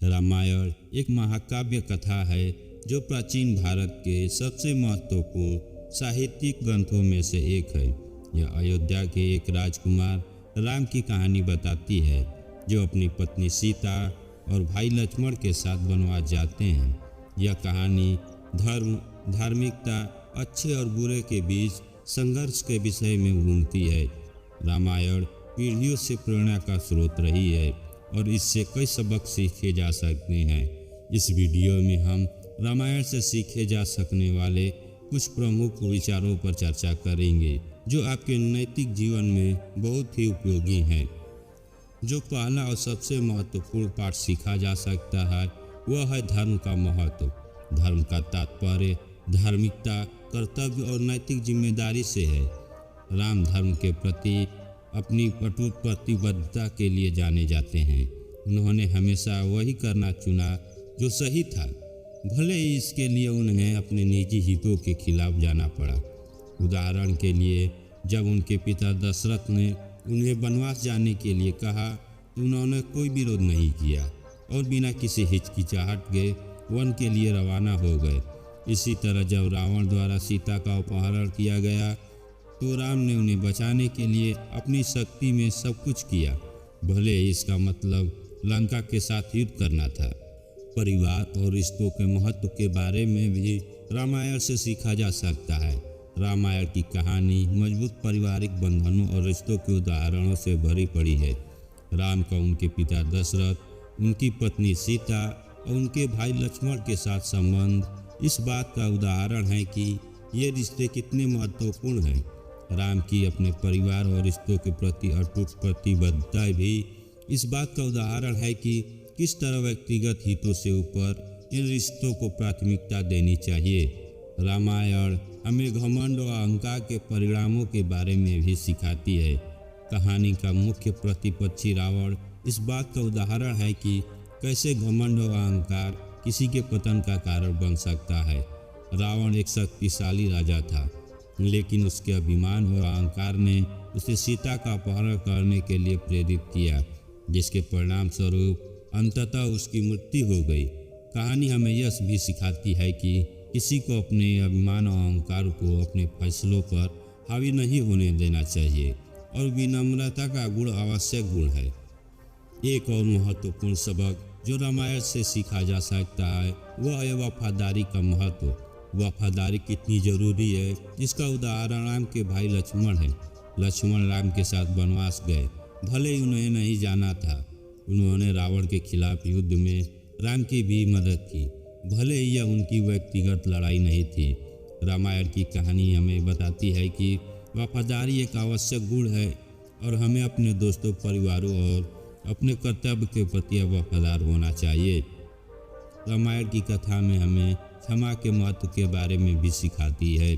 रामायण एक महाकाव्य कथा है जो प्राचीन भारत के सबसे महत्वपूर्ण साहित्यिक ग्रंथों में से एक है। यह अयोध्या के एक राजकुमार राम की कहानी बताती है जो अपनी पत्नी सीता और भाई लक्ष्मण के साथ वनवास जाते हैं। यह कहानी धर्म, धार्मिकता, अच्छे और बुरे के बीच संघर्ष के विषय में घूमती है। रामायण पीढ़ियों से प्रेरणा का स्रोत रही है और इससे कई सबक सीखे जा सकते हैं। इस वीडियो में हम रामायण से सीखे जा सकने वाले कुछ प्रमुख विचारों पर चर्चा करेंगे जो आपके नैतिक जीवन में बहुत ही उपयोगी हैं। जो पहला और सबसे महत्वपूर्ण पाठ सीखा जा सकता है वह है धर्म का महत्व। धर्म का तात्पर्य धार्मिकता, कर्तव्य और नैतिक जिम्मेदारी से है। राम धर्म के प्रति अपनी अटूट प्रतिबद्धता के लिए जाने जाते हैं। उन्होंने हमेशा वही करना चुना जो सही था, भले ही इसके लिए उन्हें अपने निजी हितों के खिलाफ जाना पड़ा। उदाहरण के लिए, जब उनके पिता दशरथ ने उन्हें वनवास जाने के लिए कहा तो उन्होंने कोई विरोध नहीं किया और बिना किसी हिचकिचाहट के वन के लिए रवाना हो गए। इसी तरह जब रावण द्वारा सीता का अपहरण किया गया तो राम ने उन्हें बचाने के लिए अपनी शक्ति में सब कुछ किया, भले ही इसका मतलब लंका के साथ युद्ध करना था। परिवार और रिश्तों के महत्व के बारे में भी रामायण से सीखा जा सकता है। रामायण की कहानी मजबूत पारिवारिक बंधनों और रिश्तों के उदाहरणों से भरी पड़ी है। राम का उनके पिता दशरथ, उनकी पत्नी सीता और उनके भाई लक्ष्मण के साथ संबंध इस बात का उदाहरण है कि ये रिश्ते कितने महत्वपूर्ण हैं। राम की अपने परिवार और रिश्तों के प्रति अटूट प्रतिबद्धता भी इस बात का उदाहरण है कि किस तरह व्यक्तिगत हितों से ऊपर इन रिश्तों को प्राथमिकता देनी चाहिए। रामायण हमें घमंड और अहंकार के परिणामों के बारे में भी सिखाती है। कहानी का मुख्य प्रतिपक्षी रावण इस बात का उदाहरण है कि कैसे घमंड और अहंकार किसी के पतन का कारण बन सकता है। रावण एक शक्तिशाली राजा था, लेकिन उसके अभिमान और अहंकार ने उसे सीता का अपहरण करने के लिए प्रेरित किया, जिसके परिणाम स्वरूप अंततः उसकी मृत्यु हो गई। कहानी हमें यह भी सिखाती है कि किसी को अपने अभिमान और अहंकार को अपने फैसलों पर हावी नहीं होने देना चाहिए और विनम्रता का गुण आवश्यक गुण है। एक और महत्वपूर्ण सबक जो रामायण से सीखा जा सकता है वह है वफादारी का महत्व। वफादारी कितनी जरूरी है इसका उदाहरण राम के भाई लक्ष्मण है। लक्ष्मण राम के साथ वनवास गए, भले ही उन्हें नहीं जाना था। उन्होंने रावण के खिलाफ युद्ध में राम की भी मदद की, भले ही यह उनकी व्यक्तिगत लड़ाई नहीं थी। रामायण की कहानी हमें बताती है कि वफादारी एक आवश्यक गुण है और हमें अपने दोस्तों, परिवारों और अपने कर्तव्य के प्रति वफादार होना चाहिए। रामायण की कथा में हमें क्षमा के महत्व के बारे में भी सिखाती है।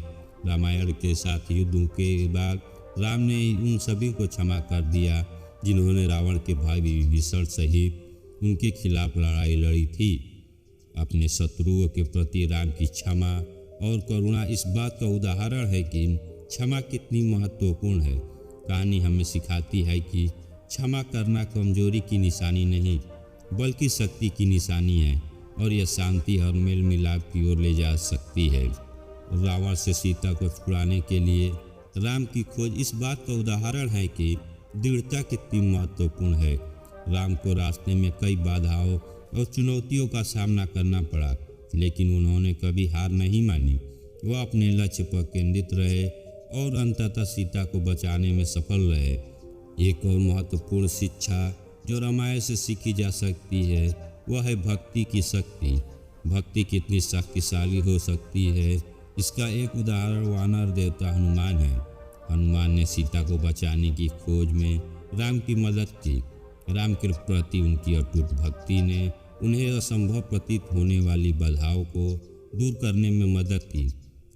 रामायण के साथ युद्ध के बाद राम ने उन सभी को क्षमा कर दिया जिन्होंने रावण के भाई विभीषण सहित उनके खिलाफ लड़ाई लड़ी थी। अपने शत्रुओं के प्रति राम की क्षमा और करुणा इस बात का उदाहरण है कि क्षमा कितनी महत्वपूर्ण है। कहानी हमें सिखाती है कि क्षमा करना कमजोरी की निशानी नहीं बल्कि शक्ति की निशानी है और यह शांति और मेल मिलाप की ओर ले जा सकती है। रावण से सीता को छुड़ाने के लिए राम की खोज इस बात का उदाहरण है कि दृढ़ता कितनी महत्वपूर्ण है। राम को रास्ते में कई बाधाओं और चुनौतियों का सामना करना पड़ा, लेकिन उन्होंने कभी हार नहीं मानी। वह अपने लक्ष्य पर केंद्रित रहे और अंततः सीता को बचाने में सफल रहे। एक और महत्वपूर्ण शिक्षा जो रामायण से सीखी जा सकती है वह है भक्ति की शक्ति। भक्ति कितनी शक्तिशाली हो सकती है इसका एक उदाहरण वानर देवता हनुमान है। हनुमान ने सीता को बचाने की खोज में राम की मदद की। राम के प्रति उनकी अटूट भक्ति ने उन्हें असंभव प्रतीत होने वाली बाधाओं को दूर करने में मदद की।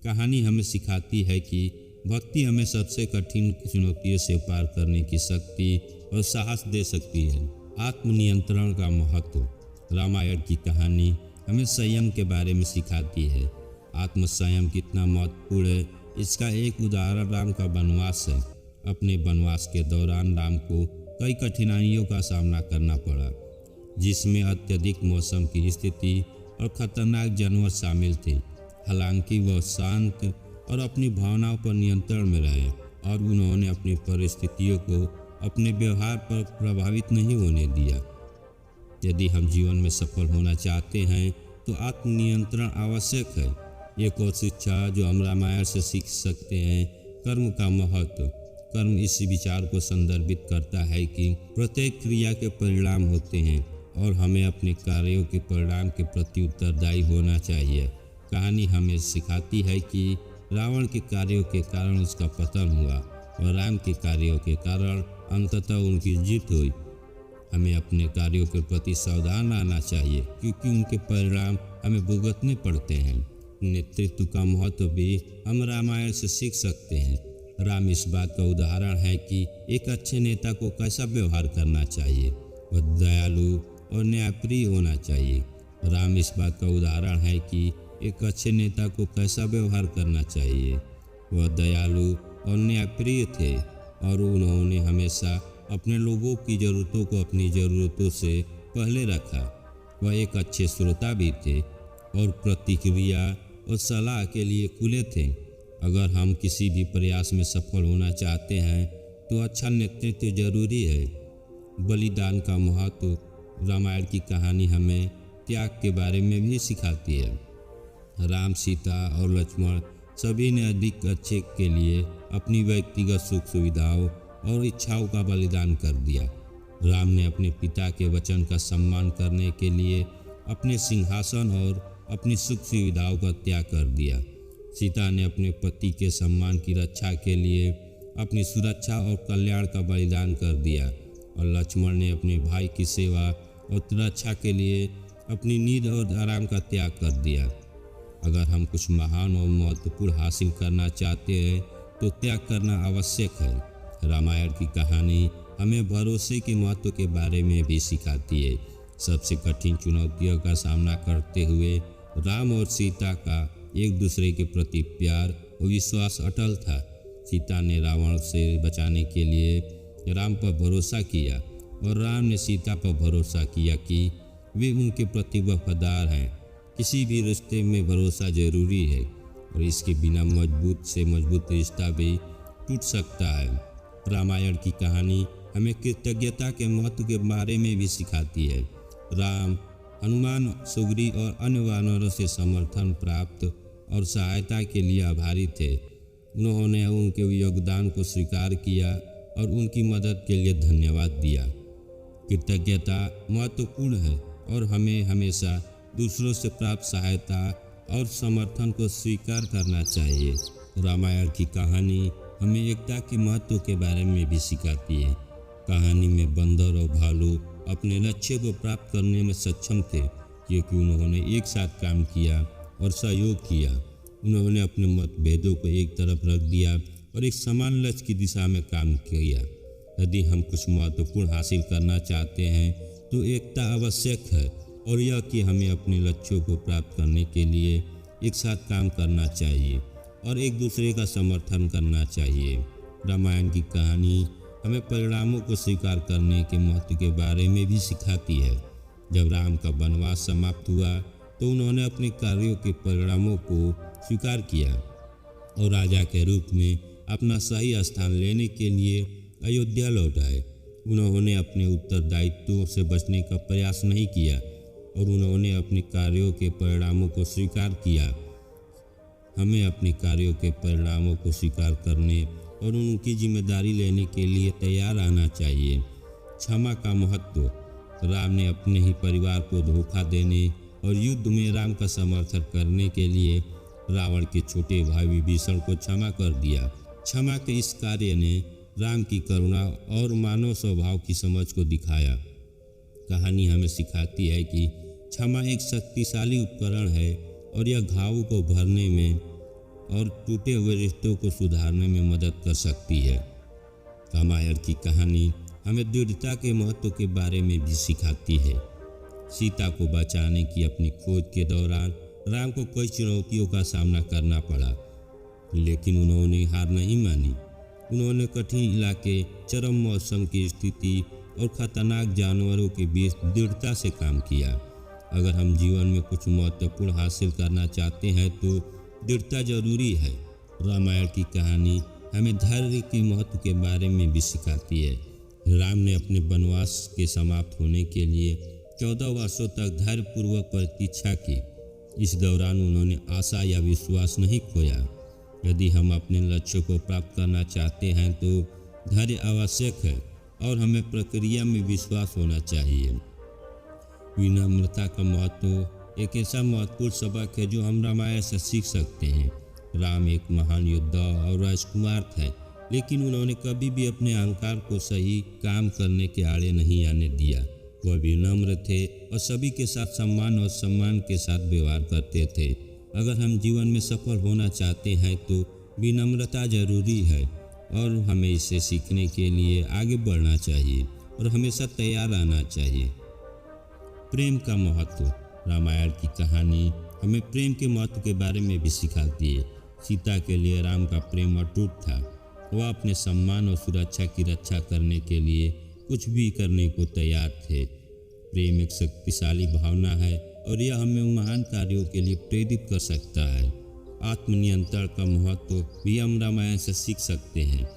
कहानी हमें सिखाती है कि भक्ति हमें सबसे कठिन चुनौतियों से पार करने की शक्ति और साहस दे सकती है। आत्मनियंत्रण का महत्व। रामायण की कहानी हमें संयम के बारे में सिखाती है। आत्मसंयम कितना महत्वपूर्ण है इसका एक उदाहरण राम का वनवास है। अपने वनवास के दौरान राम को कई कठिनाइयों का सामना करना पड़ा। जिसमें अत्यधिक मौसम की स्थिति और खतरनाक जानवर शामिल थे। हालांकि वह शांत और अपनी भावनाओं पर नियंत्रण में रहे और उन्होंने अपनी परिस्थितियों को अपने व्यवहार पर प्रभावित नहीं होने दिया। यदि हम जीवन में सफल होना चाहते हैं तो आत्मनियंत्रण आवश्यक है। एक और शिक्षा जो हम रामायण से सीख सकते हैं, कर्म का महत्व। कर्म इस विचार को संदर्भित करता है कि प्रत्येक क्रिया के परिणाम होते हैं और हमें अपने कार्यों के परिणाम के प्रति उत्तरदायी होना चाहिए। कहानी हमें सिखाती है कि रावण के कार्यों के कारण उसका पतन हुआ और राम के कार्यों के कारण अंततः उनकी जीत हुई। हमें अपने कार्यों के प्रति सावधान रहना चाहिए क्योंकि उनके परिणाम हमें भुगतने पड़ते हैं। नेतृत्व का महत्व भी हम रामायण से सीख सकते हैं। राम इस बात का उदाहरण है कि एक अच्छे नेता को कैसा व्यवहार करना चाहिए। वह दयालु और न्यायप्रिय होना चाहिए। राम इस बात का उदाहरण है कि एक अच्छे नेता को कैसा व्यवहार करना चाहिए। वह दयालु और न्यायप्रिय थे और उन्होंने हमेशा अपने लोगों की ज़रूरतों को अपनी ज़रूरतों से पहले रखा। वह एक अच्छे श्रोता भी थे और प्रतिक्रिया और सलाह के लिए खुले थे। अगर हम किसी भी प्रयास में सफल होना चाहते हैं तो अच्छा नेतृत्व जरूरी है। बलिदान का महत्व। रामायण की कहानी हमें त्याग के बारे में भी सिखाती है। राम, सीता और लक्ष्मण सभी ने अधिक अच्छे के लिए अपनी व्यक्तिगत सुख सुविधाओं और इच्छाओं का बलिदान कर दिया। राम ने अपने पिता के वचन का सम्मान करने के लिए अपने सिंहासन और अपनी सुख सुविधाओं का त्याग कर दिया। सीता ने अपने पति के सम्मान की रक्षा के लिए अपनी सुरक्षा और कल्याण का बलिदान कर दिया और लक्ष्मण ने अपने भाई की सेवा और रक्षा के लिए अपनी नींद और आराम का त्याग कर दिया। अगर हम कुछ महान और महत्वपूर्ण हासिल करना चाहते हैं तो त्याग करना आवश्यक है। रामायण की कहानी हमें भरोसे के महत्व के बारे में भी सिखाती है। सबसे कठिन चुनौतियों का सामना करते हुए राम और सीता का एक दूसरे के प्रति प्यार और विश्वास अटल था। सीता ने रावण से बचाने के लिए राम पर भरोसा किया और राम ने सीता पर भरोसा किया कि वे उनके प्रति वफादार हैं। किसी भी रिश्ते में भरोसा जरूरी है और इसके बिना मजबूत से मजबूत रिश्ता भी टूट सकता है। रामायण की कहानी हमें कृतज्ञता के महत्व के बारे में भी सिखाती है। राम, हनुमान, सुग्री और अन्य वानरों से समर्थन प्राप्त और सहायता के लिए आभारी थे। उन्होंने उनके योगदान को स्वीकार किया और उनकी मदद के लिए धन्यवाद दिया। कृतज्ञता महत्वपूर्ण है और हमें हमेशा दूसरों से प्राप्त सहायता और समर्थन को स्वीकार करना चाहिए। रामायण की कहानी हमें एकता के महत्व के बारे में भी सिखाती है। कहानी में बंदर और भालू अपने लक्ष्य को प्राप्त करने में सक्षम थे क्योंकि उन्होंने एक साथ काम किया और सहयोग किया। उन्होंने अपने मतभेदों को एक तरफ रख दिया और एक समान लक्ष्य की दिशा में काम किया। यदि हम कुछ महत्वपूर्ण हासिल करना चाहते हैं तो एकता आवश्यक है और यह कि हमें अपने लक्ष्यों को प्राप्त करने के लिए एक साथ काम करना चाहिए और एक दूसरे का समर्थन करना चाहिए। रामायण की कहानी हमें परिणामों को स्वीकार करने के महत्व के बारे में भी सिखाती है। जब राम का वनवास समाप्त हुआ तो उन्होंने अपने कार्यों के परिणामों को स्वीकार किया और राजा के रूप में अपना सही स्थान लेने के लिए अयोध्या लौट आए। उन्होंने अपने उत्तरदायित्वों से बचने का प्रयास नहीं किया और उन्होंने अपने कार्यों के परिणामों को स्वीकार किया। हमें अपने कार्यों के परिणामों को स्वीकार करने और उनकी जिम्मेदारी लेने के लिए तैयार रहना चाहिए। क्षमा का महत्व। राम ने अपने ही परिवार को धोखा देने और युद्ध में राम का समर्थन करने के लिए रावण के छोटे भाई विभीषण को क्षमा कर दिया। क्षमा के इस कार्य ने राम की करुणा और मानव स्वभाव की समझ को दिखाया। कहानी हमें सिखाती है कि क्षमा एक शक्तिशाली उपकरण है और यह घाव को भरने में और टूटे हुए रिश्तों को सुधारने में मदद कर सकती है। रामायण की कहानी हमें दृढ़ता के महत्व के बारे में भी सिखाती है। सीता को बचाने की अपनी खोज के दौरान राम को कई चुनौतियों का सामना करना पड़ा, लेकिन उन्होंने हार नहीं मानी। उन्होंने कठिन इलाके, चरम मौसम की स्थिति और खतरनाक जानवरों के बीच दृढ़ता से काम किया। अगर हम जीवन में कुछ महत्वपूर्ण हासिल करना चाहते हैं तो दृढ़ता जरूरी है। रामायण की कहानी हमें धैर्य के महत्व के बारे में भी सिखाती है। राम ने अपने वनवास के समाप्त होने के लिए 14 वर्षों तक धैर्यपूर्वक प्रतीक्षा की। इस दौरान उन्होंने आशा या विश्वास नहीं खोया। यदि हम अपने लक्ष्य को प्राप्त करना चाहते हैं तो धैर्य आवश्यक है और हमें प्रक्रिया में विश्वास होना चाहिए। विनम्रता का महत्व एक ऐसा महत्वपूर्ण सबक है जो हम रामायण से सीख सकते हैं। राम एक महान योद्धा और राजकुमार थे, लेकिन उन्होंने कभी भी अपने अहंकार को सही काम करने के आड़े नहीं आने दिया। वह विनम्र थे और सभी के साथ सम्मान और सम्मान के साथ व्यवहार करते थे। अगर हम जीवन में सफल होना चाहते हैं तो विनम्रता जरूरी है और हमें इसे सीखने के लिए आगे बढ़ना चाहिए और हमेशा तैयार रहना चाहिए। प्रेम का महत्व। रामायण की कहानी हमें प्रेम के महत्व के बारे में भी सिखाती है। सीता के लिए राम का प्रेम अटूट था। वह अपने सम्मान और सुरक्षा की रक्षा करने के लिए कुछ भी करने को तैयार थे। प्रेम एक शक्तिशाली भावना है और यह हमें महान कार्यों के लिए प्रेरित कर सकता है। आत्मनियंत्रण का महत्व भी हम रामायण से सीख सकते हैं।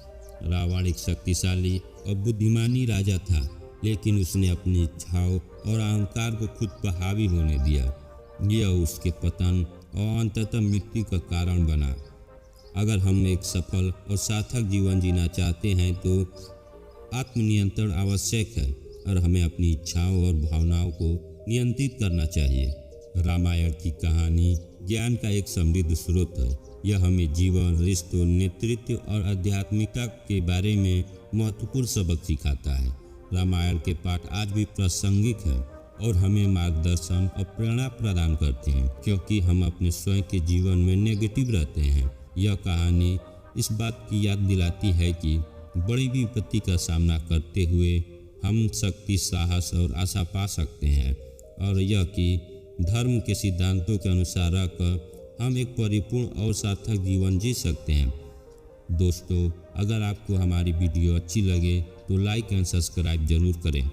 रावण एक शक्तिशाली और बुद्धिमानी राजा था, लेकिन उसने अपनी इच्छाओं और अहंकार को खुद पर हावी होने दिया। यह उसके पतन और अंततः मृत्यु का कारण बना। अगर हम एक सफल और सार्थक जीवन जीना चाहते हैं तो आत्मनियंत्रण आवश्यक है और हमें अपनी इच्छाओं और भावनाओं को नियंत्रित करना चाहिए। रामायण की कहानी ज्ञान का एक समृद्ध स्रोत है। यह हमें जीवन, रिश्तों, नेतृत्व और आध्यात्मिकता के बारे में महत्वपूर्ण सबक सिखाता है। रामायण के पाठ आज भी प्रासंगिक हैं और हमें मार्गदर्शन और प्रेरणा प्रदान करते हैं, क्योंकि हम अपने स्वयं के जीवन में नेगेटिव रहते हैं। यह कहानी इस बात की याद दिलाती है कि बड़ी विपत्ति का सामना करते हुए हम शक्ति, साहस और आशा पा सकते हैं, और यह कि धर्म के सिद्धांतों के अनुसार रहकर हम एक परिपूर्ण और सार्थक जीवन जी सकते हैं। दोस्तों, अगर आपको हमारी वीडियो अच्छी लगे तो लाइक एंड सब्सक्राइब जरूर करें।